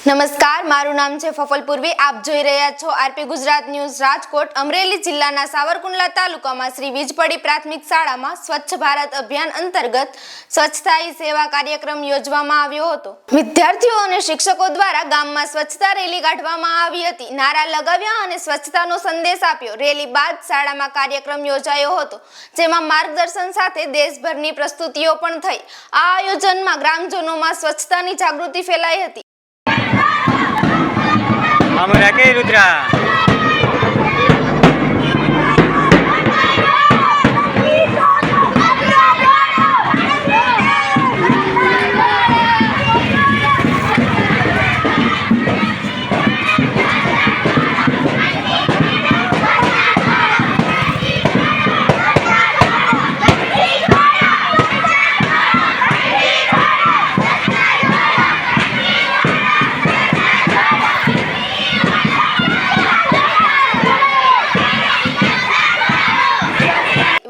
નમસ્કાર, મારું નામ છે ફફલ પૂર્વી. આપ જોઈ રહ્યા છો આરપી ગુજરાત ન્યૂઝ રાજકોટ. અમરેલી જિલ્લાના સાવરકુંડલા તાલુકામાં શ્રી વીજપડી પ્રાથમિક શાળામાં સ્વચ્છ ભારત અભિયાન અંતર્ગત સ્વચ્છતા હી સેવા કાર્યક્રમ યોજવામાં આવ્યો હતો. વિદ્યાર્થીઓ અને શિક્ષકો દ્વારા ગામમાં સ્વચ્છતા રેલી કાઢવામાં આવી હતી. નારા લગાવ્યા અને સ્વચ્છતાનો સંદેશ આપ્યો. રેલી બાદ શાળામાં કાર્યક્રમ યોજાયો હતો, જેમાં માર્ગદર્શન સાથે દેશભરની પ્રસ્તુતિઓ પણ થઈ. આ આયોજનમાં ગ્રામજનોમાં સ્વચ્છતાની જાગૃતિ ફેલાઈ હતી. Amor aquí, Rutra.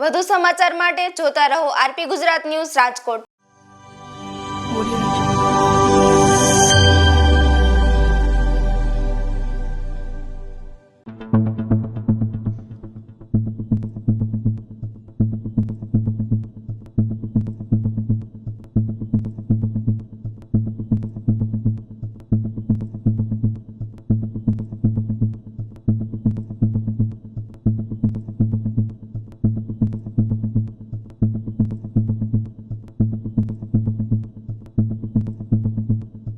વધુ સમાચાર માટે જોતા રહો આરપી ગુજરાત ન્યૂઝ રાજકોટ.